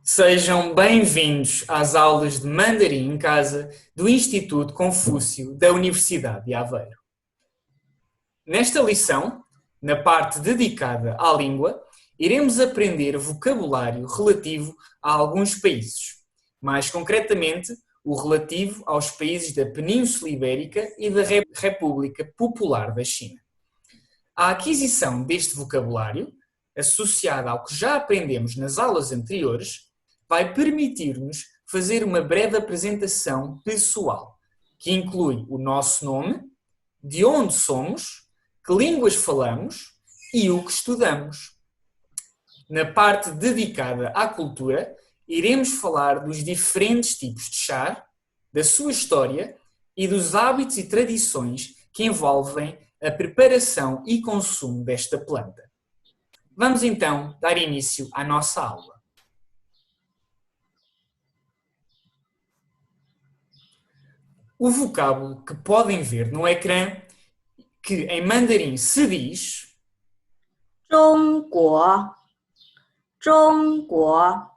Sejam bem-vindos às aulas de Mandarim em Casa do Instituto Confúcio da Universidade de Aveiro. Nesta lição, na parte dedicada à língua, iremos aprender vocabulário relativo a alguns países, mais concretamente o relativo aos países da Península Ibérica e da República Popular da China. A aquisição deste vocabulário, associada ao que já aprendemos nas aulas anteriores, vai permitir-nos fazer uma breve apresentação pessoal, que inclui o nosso nome, de onde somos, que línguas falamos e o que estudamos. Na parte dedicada à cultura, iremos falar dos diferentes tipos de chá, da sua história e dos hábitos e tradições que envolvem a preparação e consumo desta planta. Vamos então dar início à nossa aula. O vocábulo que podem ver no ecrã, que em mandarim se diz 中国，中国，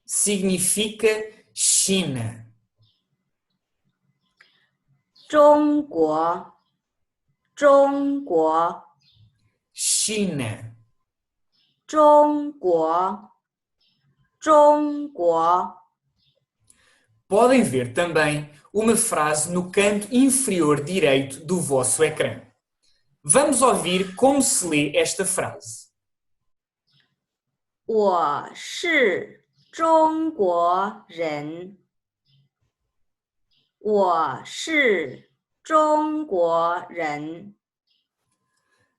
significa China. 中国，中国， China. 中国，中国。 Podem ver também uma frase no canto inferior direito do vosso ecrã. Vamos ouvir como se lê esta frase. 我是中国人。我是中国人。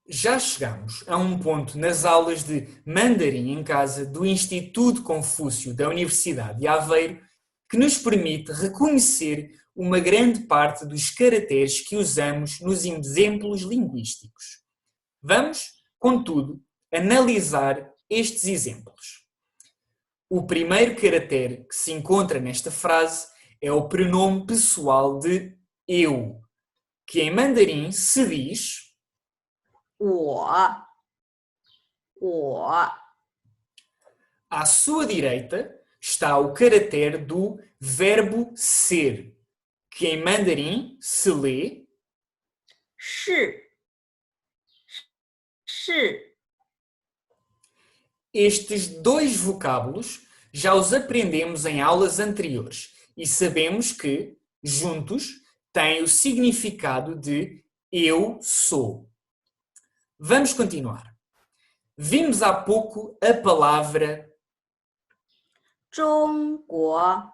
Já chegamos a um ponto nas aulas de Mandarim em Casa do Instituto Confúcio da Universidade de Aveiro que nos permite reconhecer uma grande parte dos caracteres que usamos nos exemplos linguísticos. Vamos, contudo, analisar estes exemplos. O primeiro caractere que se encontra nesta frase é o pronome pessoal de eu, que em mandarim se diz 我， à sua direita está o caractere do verbo ser, que em mandarim se lê 是，是。 Estes dois vocábulos já os aprendemos em aulas anteriores e sabemos que, juntos, têm o significado de eu sou. Vamos continuar. Vimos há pouco a palavra 中国，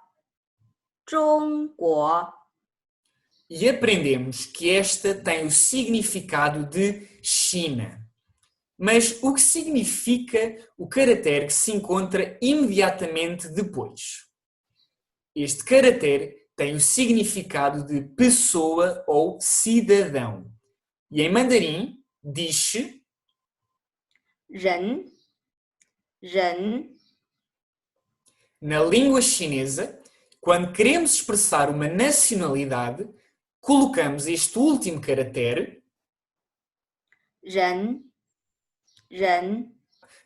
中国， e aprendemos que esta tem o significado de China. Mas o que significa o caractere que se encontra imediatamente depois? Este caractere tem o significado de pessoa ou cidadão. E em mandarim diz-se 人，人。 na língua chinesa, quando queremos expressar uma nacionalidade, colocamos este último caractere 人，人。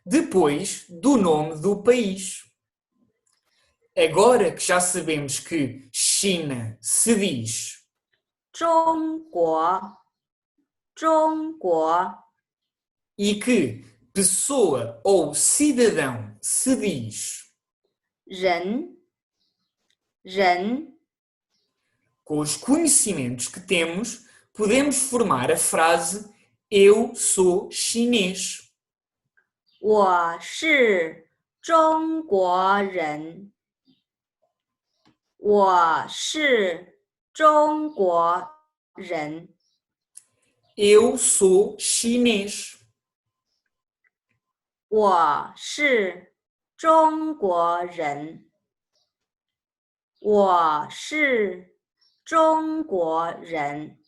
depois do nome do país. Agora que já sabemos que China se diz 中国，中国， e que pessoa ou cidadão se diz 人，人。 com os conhecimentos que temos, podemos formar a frase eu sou chinês. 我是中国人。我是中国人。 Eu sou chinês. 我是中国人。我是中国人。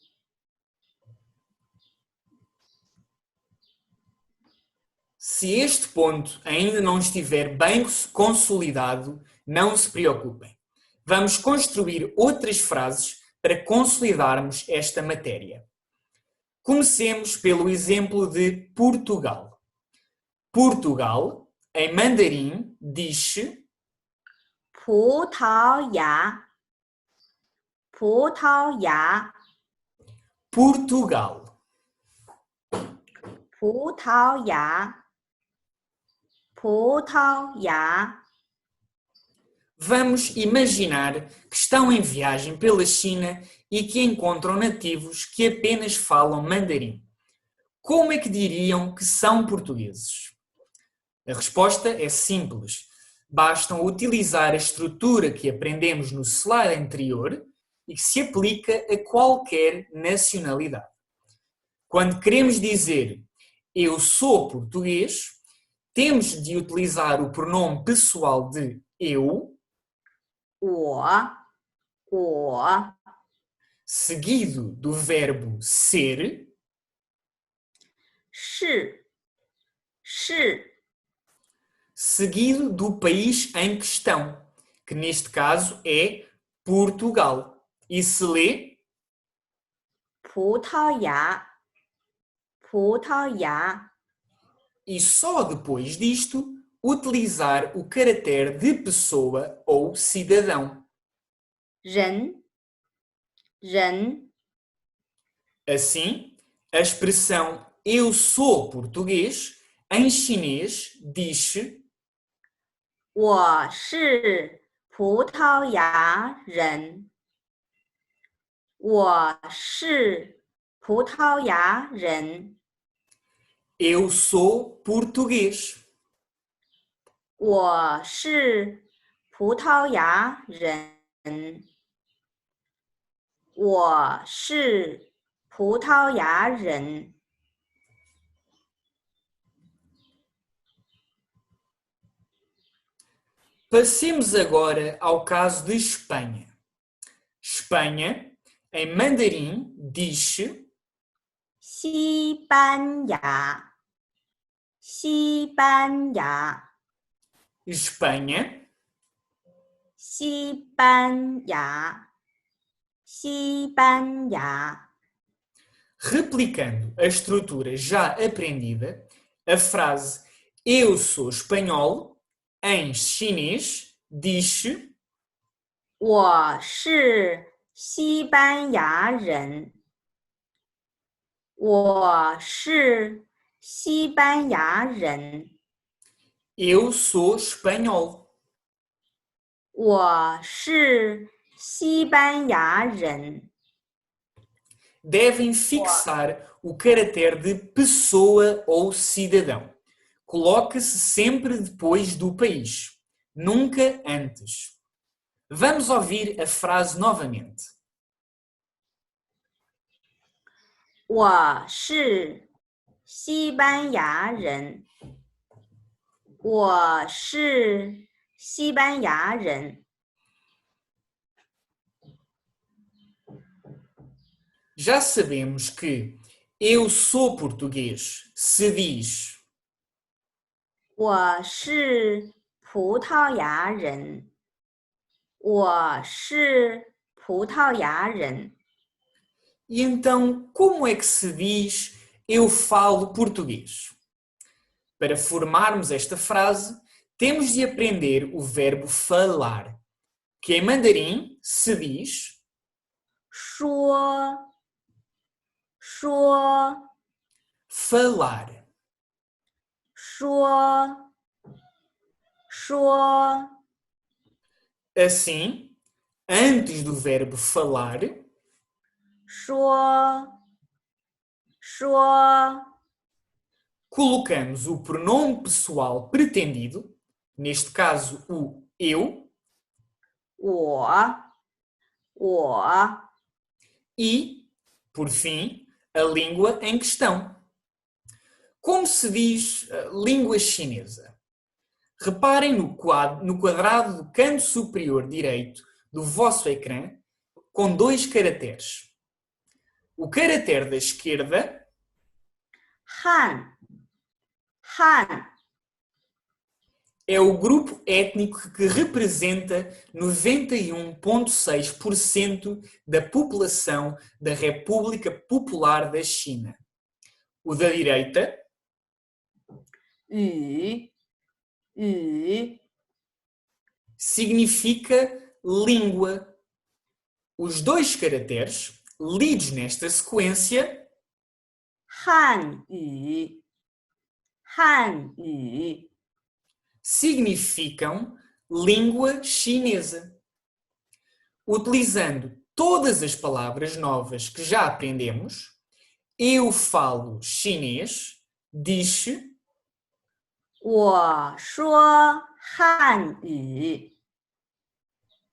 Se este ponto ainda não estiver bem consolidado, não se preocupem. Vamos construir outras frases para consolidarmos esta matéria. Comecemos pelo exemplo de Portugal. Portugal, em mandarim, diz-se 葡萄牙，葡萄牙， Portugal. 葡萄牙，葡萄牙。 Vamos imaginar que estão em viagem pela China e que encontram nativos que apenas falam mandarim. Como é que diriam que são portugueses? A resposta é simples. Bastam utilizar a estrutura que aprendemos no slide anterior e que se aplica a qualquer nacionalidade. Quando queremos dizer eu sou português, temos de utilizar o pronome pessoal de eu, 我， seguido do verbo ser, 是， seguido do país em questão, que neste caso é Portugal. E se lê 葡萄牙，葡萄牙。 e só depois disto utilizar o caractere de pessoa ou cidadão. 人， Assim, a expressão eu sou português em chinês diz 我是葡萄牙人，我是葡萄牙人， eu sou português. 我是葡萄牙人，我是葡萄牙人。 Passemos agora ao caso de Espanha. Espanha, em mandarim, diz 西班牙，西班牙， Espanha, 西班牙，西班牙。 replicando a estrutura já aprendida, a frase eu sou espanhol, em chinês, diz 我是西班牙人，我是西班牙人， eu sou espanhol. 我是西班牙人。 Devem fixar o caractere de pessoa ou cidadão. Coloca-se sempre depois do país, nunca antes. Vamos ouvir a frase novamente. 我是西班牙人，我是西班牙人。 Já sabemos que eu sou português se diz 我是葡萄牙人，我是葡萄牙人。 e então como é que se diz eu falo português? Para formarmos esta frase, temos de aprender o verbo falar, que em mandarim se diz 说，说， falar. 说，说。 Assim, antes do verbo falar, 说，说， colocamos o pronome pessoal pretendido, neste caso o eu, 我， e, por fim, a língua em questão. Como se diz língua chinesa? Reparem no quadrado do canto superior direito do vosso ecrã com dois caracteres. O caractere da esquerda 汉， é o grupo étnico que representa 91,6% da população da República Popular da China. O da direita 语， significa língua. Os dois caracteres, lidos nesta sequência, 汉语，汉语， significam língua chinesa. Utilizando todas as palavras novas que já aprendemos, eu falo chinês, diz 我说汉语，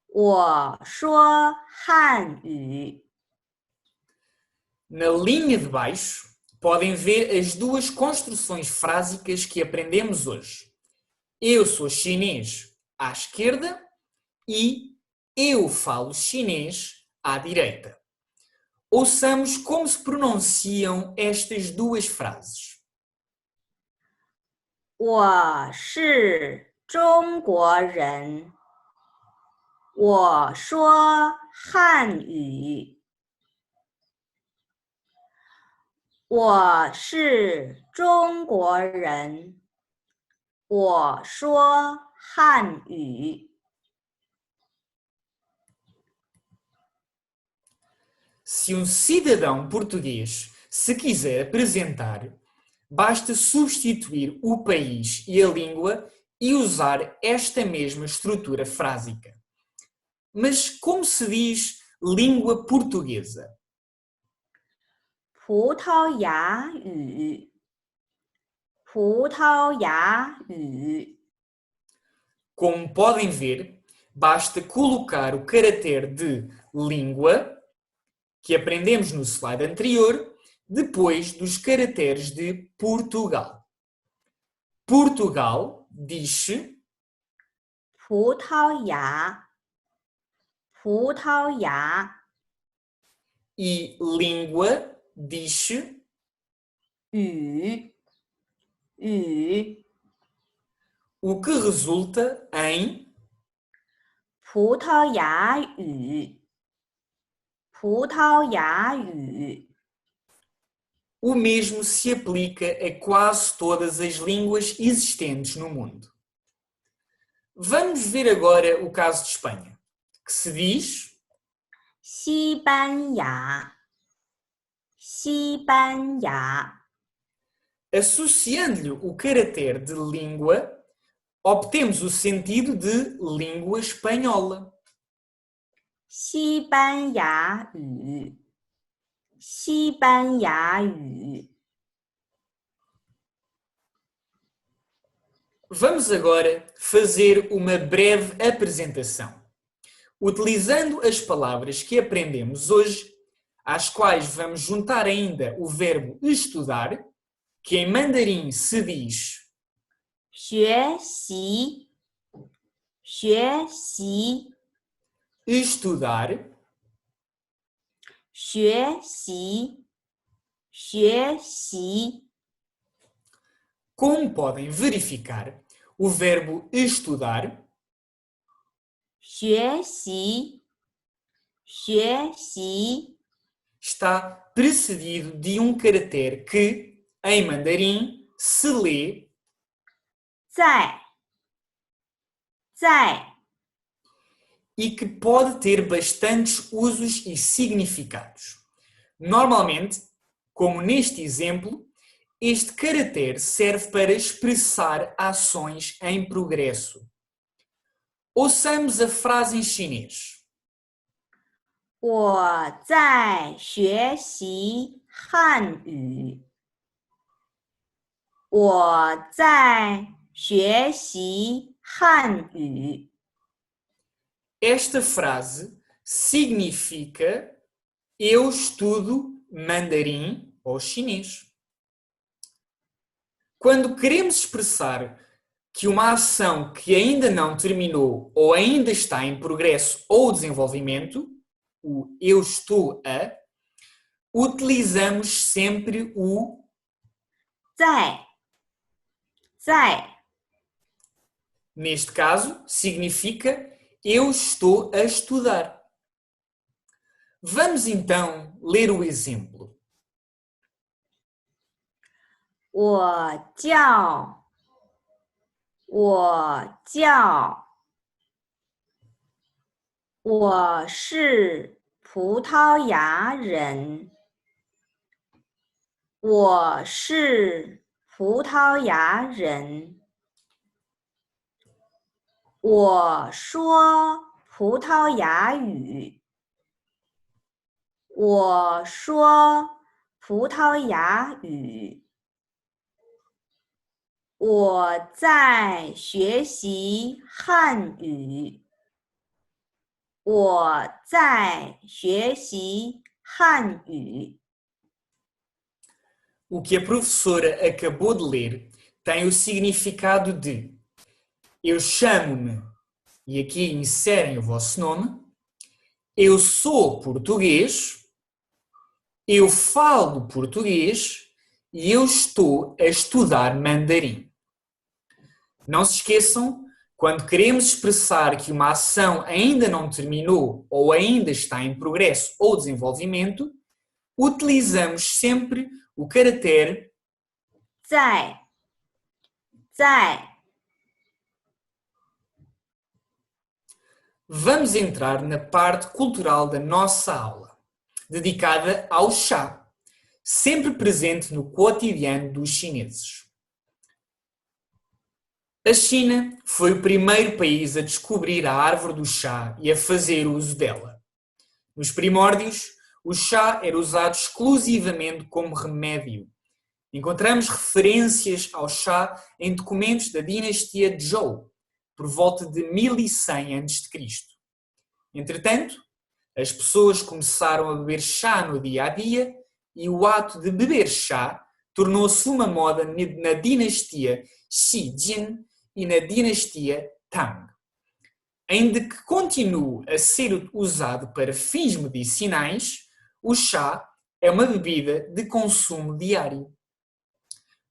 我说汉语。 Na linha de baixo, podem ver as duas construções frásicas que aprendemos hoje. Eu sou chinês à esquerda e eu falo chinês à direita. Ouçamos como se pronunciam estas duas frases. 我是中国人，我说汉语。我是中国人，我说汉语。 Se um cidadão português se quiser apresentar, basta substituir o país e a língua e usar esta mesma estrutura frásica. Mas como se diz língua portuguesa? 葡萄牙语，葡萄牙语。 Como podem ver, basta colocar o caractere de língua, que aprendemos no slide anterior, depois dos caracteres de Portugal. Portugal diz 葡萄牙，葡萄牙。 e língua diz 语，语。 o que resulta em 葡萄牙语，葡萄牙语。 o mesmo se aplica a quase todas as línguas existentes no mundo. Vamos ver agora o caso de Espanha, que se diz 西班牙，西班牙。 associando-lhe o caractere de língua, obtemos o sentido de língua espanhola. 西班牙语，西班牙语。 Vamos agora fazer uma breve apresentação, utilizando as palavras que aprendemos hoje, às quais vamos juntar ainda o verbo estudar, que em mandarim se diz 学习，学习， estudar, 学习，学习。 como podem verificar, o verbo estudar 学习，学习。 está precedido de um caractere que, em mandarim, se lê 在，在。 e que pode ter bastantes usos e significados. Normalmente, como neste exemplo, este caractere serve para expressar ações em progresso. Ouçamos a frase em chinês. 我在学习汉语。我在学习汉语。 Esta frase significa eu estudo mandarim ou chinês. Quando queremos expressar que uma ação que ainda não terminou ou ainda está em progresso ou desenvolvimento, o eu estou a, utilizamos sempre o 在，在。 neste caso, significa eu estou a estudar. Vamos então ler o exemplo. 我叫我是葡萄牙人。我是葡萄牙人。我说葡萄牙语。我说葡萄牙语。我在学习汉语。我在学习汉语。O que a professora acabou de ler tem o significado de eu chamo-me, e aqui inserem o vosso nome, eu sou português, eu falo português e eu estou a estudar mandarim. Não se esqueçam, quando queremos expressar que uma ação ainda não terminou ou ainda está em progresso ou desenvolvimento, utilizamos sempre o caractere 在。Vamos entrar na parte cultural da nossa aula, dedicada ao chá, sempre presente no cotidiano dos chineses. A China foi o primeiro país a descobrir a árvore do chá e a fazer uso dela. Nos primórdios, o chá era usado exclusivamente como remédio. Encontramos referências ao chá em documentos da dinastia Zhou, por volta de 1100 a.C. Entretanto, as pessoas começaram a beber chá no dia a dia e o ato de beber chá tornou-se uma moda na dinastia Xijin e na dinastia Tang. Ainda que continue a ser usado para fins medicinais, o chá é uma bebida de consumo diário.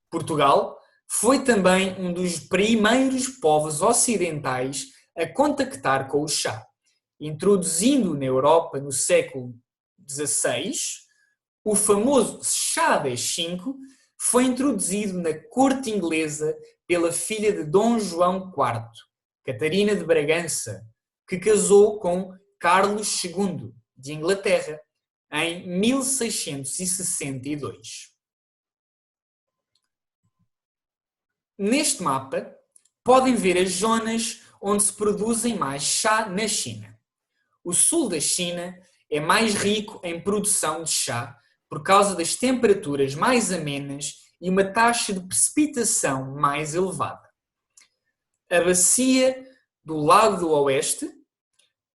Portugal foi também um dos primeiros povos ocidentais a contactar com o chá, introduzindo na Europa no século XVI, o famoso chá das 5 foi introduzido na corte inglesa pela filha de Dom João IV, Catarina de Bragança, que casou com Carlos II de Inglaterra em 1662. Neste mapa, podem ver as zonas onde se produzem mais chá na China. O sul da China é mais rico em produção de chá por causa das temperaturas mais amenas e uma taxa de precipitação mais elevada. A bacia do Lago do Oeste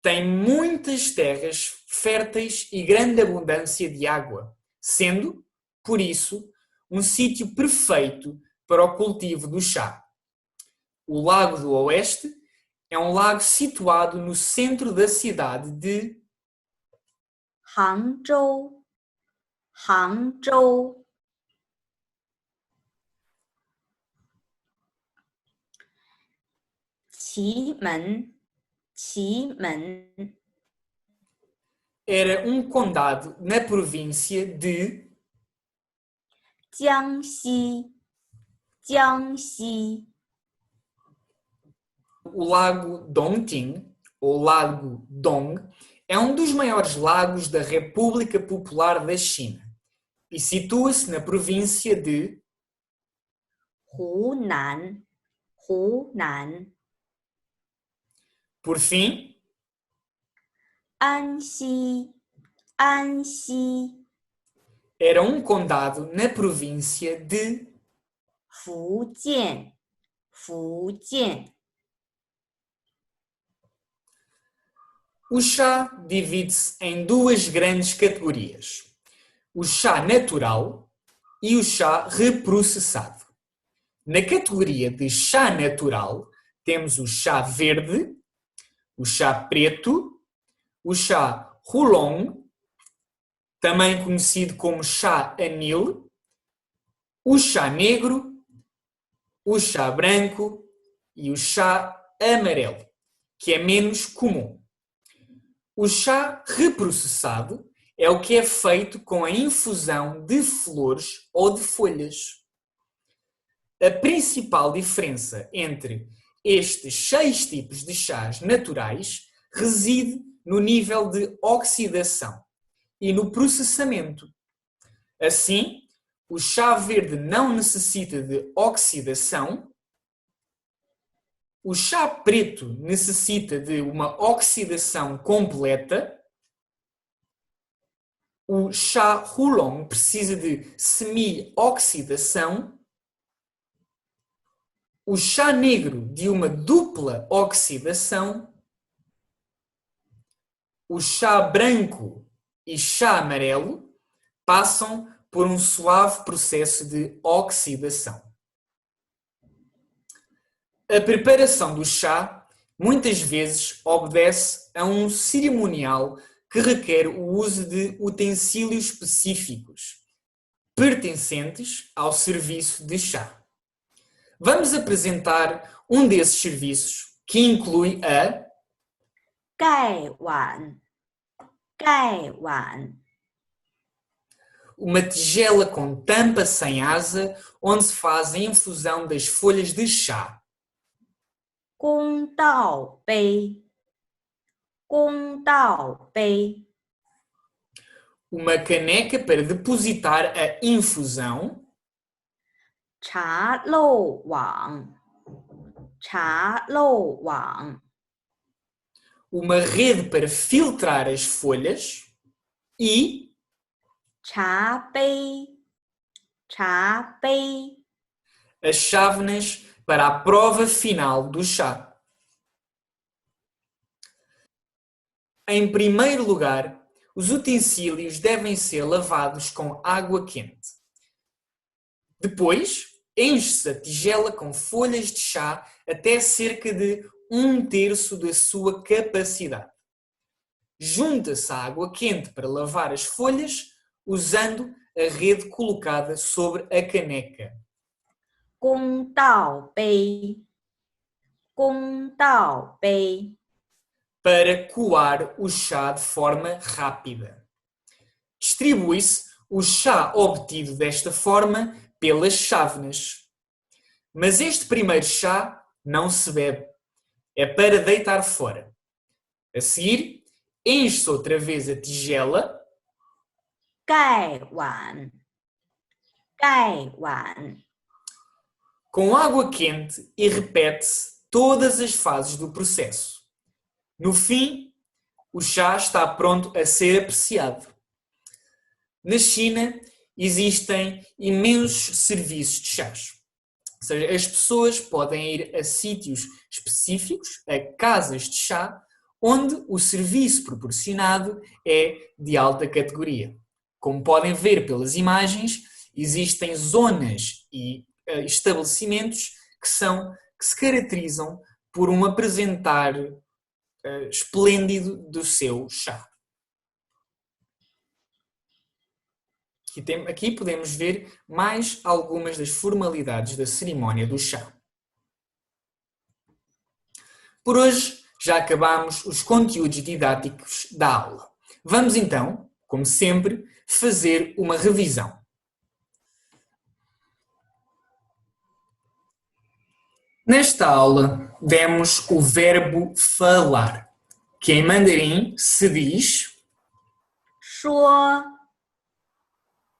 tem muitas terras férteis e grande abundância de água, sendo, por isso, um sítio perfeito para o cultivo do chá. O Lago do Oeste é um lago situado no centro da cidade de Hangzhou. Qimen. Era um condado na província de Jiangxi. O lago Dongting, ou Lago Dong, é um dos maiores lagos da República Popular da China e situa-se na província de Hunan. Por fim, Anxi. era um condado na província de Fujian. O chá divide-se em duas grandes categorias: o chá natural e o chá reprocessado. Na categoria de chá natural, temos o chá verde, o chá preto, o chá Oolong, também conhecido como chá anil, o chá negro, o chá branco e o chá amarelo, que é menos comum. O chá reprocessado é o que é feito com a infusão de flores ou de folhas. A principal diferença entre estes 6 tipos de chás naturais reside no nível de oxidação e no processamento. Assim, o chá verde não necessita de oxidação, o chá preto necessita de uma oxidação completa, o chá Oolong precisa de semi-oxidação, o chá negro de uma dupla oxidação, o chá branco e chá amarelo passam por um suave processo de oxidação. A preparação do chá muitas vezes obedece a um cerimonial que requer o uso de utensílios específicos, pertencentes ao serviço de chá. Vamos apresentar um desses serviços, que inclui a 盖碗，盖碗， uma tigela com tampa sem asa, onde se faz a infusão das folhas de chá. 公道杯，公道杯， Uma caneca para depositar a infusão. 茶漏网，茶漏网， Uma rede para filtrar as folhas. E 茶杯，茶杯， as chávenas para a prova final do chá. Em primeiro lugar, os utensílios devem ser lavados com água quente. Depois, enche-se a tigela com folhas de chá até cerca de 1/3 da sua capacidade. Junta-se a água quente para lavar as folhas, usando a rede colocada sobre a caneca. 公道杯，公道杯， Para coar o chá de forma rápida. Distribui-se o chá obtido desta forma pelas chávenas. Mas este primeiro chá não se bebe, é para deitar fora. A seguir, enche-se outra vez a tigela, 盖碗，盖碗， com água quente e repete-se todas as fases do processo. No fim, o chá está pronto a ser apreciado. Na China, existem imensos serviços de chás. Ou seja, as pessoas podem ir a sítios específicos, a casas de chá, onde o serviço proporcionado é de alta categoria. Como podem ver pelas imagens, existem zonas e estabelecimentos que se caracterizam por um apresentar esplêndido do seu chá. Aqui podemos ver mais algumas das formalidades da cerimónia do chá. Por hoje já acabamos os conteúdos didáticos da aula. Vamos então, como sempre, fazer uma revisão. Nesta aula demos o verbo falar, que em mandarim se diz 说，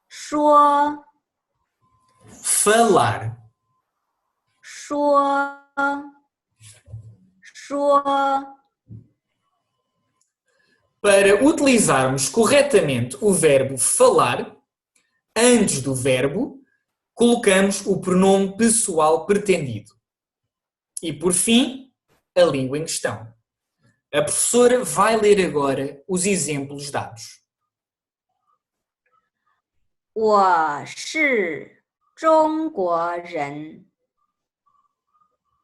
说， falar. 说，说， Para utilizarmos corretamente o verbo falar, antes do verbo, colocamos o pronome pessoal pretendido. E, por fim, a língua em questão. A professora vai ler agora os exemplos dados. 我是中国人，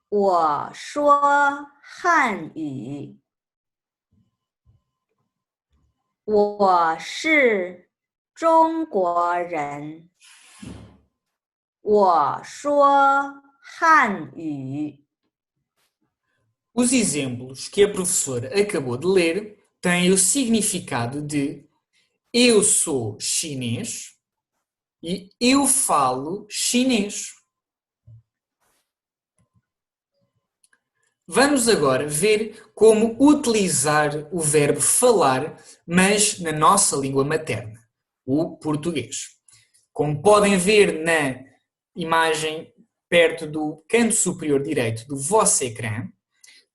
我说汉语。我是中国人，我说汉语。 Os exemplos que a professora acabou de ler têm o significado de eu sou chinês e eu falo chinês. Vamos agora ver como utilizar o verbo falar, mas na nossa língua materna, o português. Como podem ver na imagem perto do canto superior direito do vosso ecrã,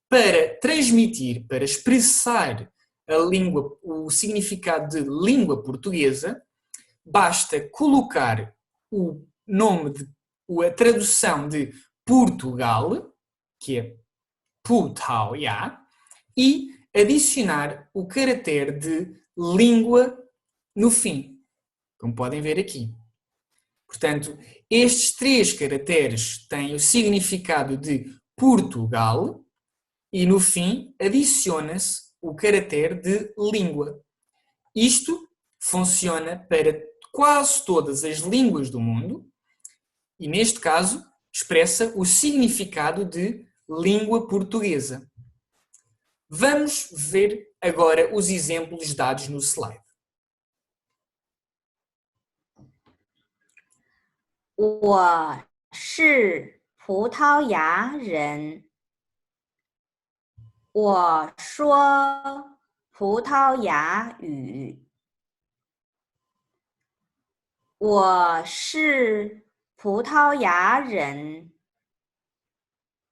para transmitir, para expressar a língua, o significado de língua portuguesa, basta colocar o nome, a tradução de Portugal, que é Putau, e adicionar o caractere de língua no fim, como podem ver aqui. Portanto, estes três caracteres têm o significado de Portugal e no fim adiciona-se o caractere de língua. Isto funciona para quase todas as línguas do mundo e, neste caso, expressa o significado de língua portuguesa. Vamos ver agora os exemplos dados no slide. 我是葡萄牙人。我说葡萄牙语。我是葡萄牙人。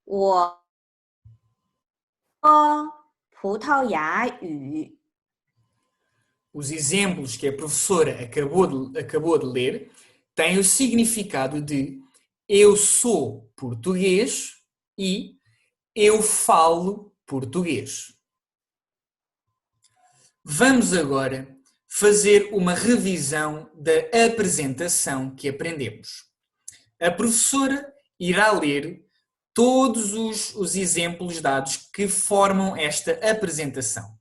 我说葡萄牙语。 Os exemplos que a professora acabou de ler têm o significado de eu sou português e eu falo português. Vamos agora fazer uma revisão da apresentação que aprendemos. A professora irá ler todos os exemplos dados que formam esta apresentação.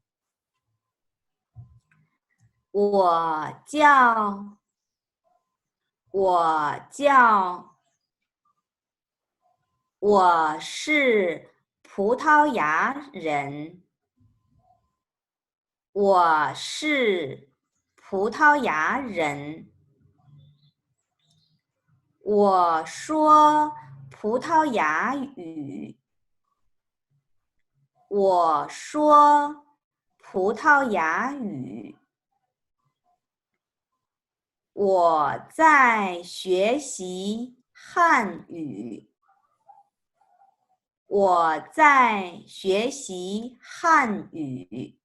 我叫我是葡萄牙人。我是葡萄牙人。我说葡萄牙语。我说葡萄牙语。我在学习汉语。我在学习汉语。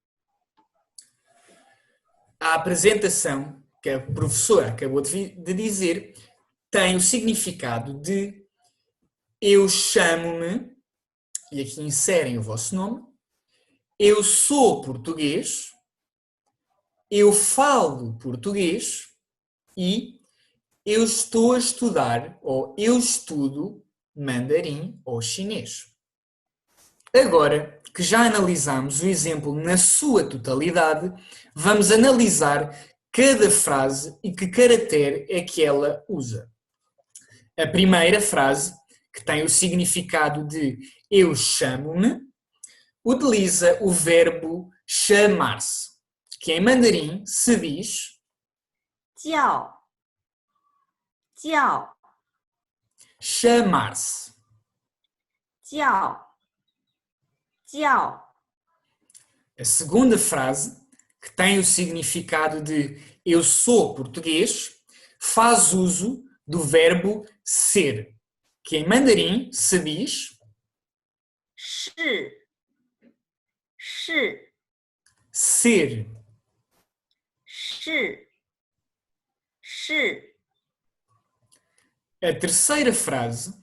A apresentação que a professora acabou de dizer tem o significado de eu chamo-me, e aqui inserem o vosso nome, eu sou português, eu falo português e eu estou a estudar ou eu estudo mandarim ou chinês. Agora que já analisamos o exemplo na sua totalidade, vamos analisar cada frase e que caractere é que ela usa. A primeira frase, que tem o significado de eu chamo-me, utiliza o verbo chamar-se, que em mandarim se diz 叫 chamar-se. 叫 A segunda frase, que tem o significado de eu sou português, faz uso do verbo ser, que em mandarim se diz 是 ser. 是 A terceira frase,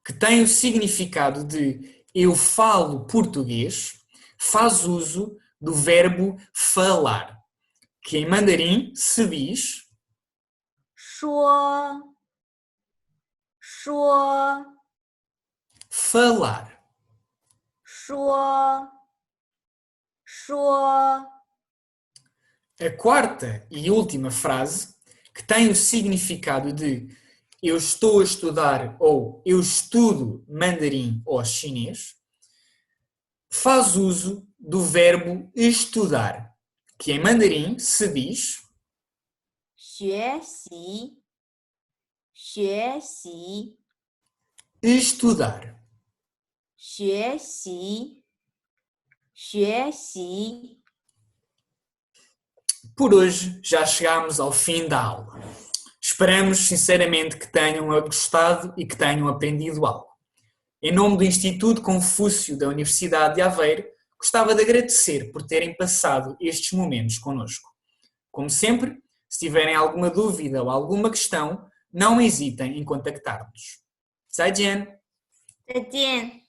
que tem o significado de eu falo português, faz uso do verbo falar, que em mandarim se diz 说 falar. 说 A quarta e última frase, que tem o significado de eu estou a estudar ou eu estudo mandarim ou chinês, faz uso do verbo estudar, que em mandarim se diz 学习 estudar. 学习，学习。 Por hoje já chegámos ao fim da aula. Esperamos sinceramente que tenham gostado e que tenham aprendido algo. Em nome do Instituto Confúcio da Universidade de Aveiro, gostava de agradecer por terem passado estes momentos connosco. Como sempre, se tiverem alguma dúvida ou alguma questão, não hesitem em contactar-nos. 再见! 再见。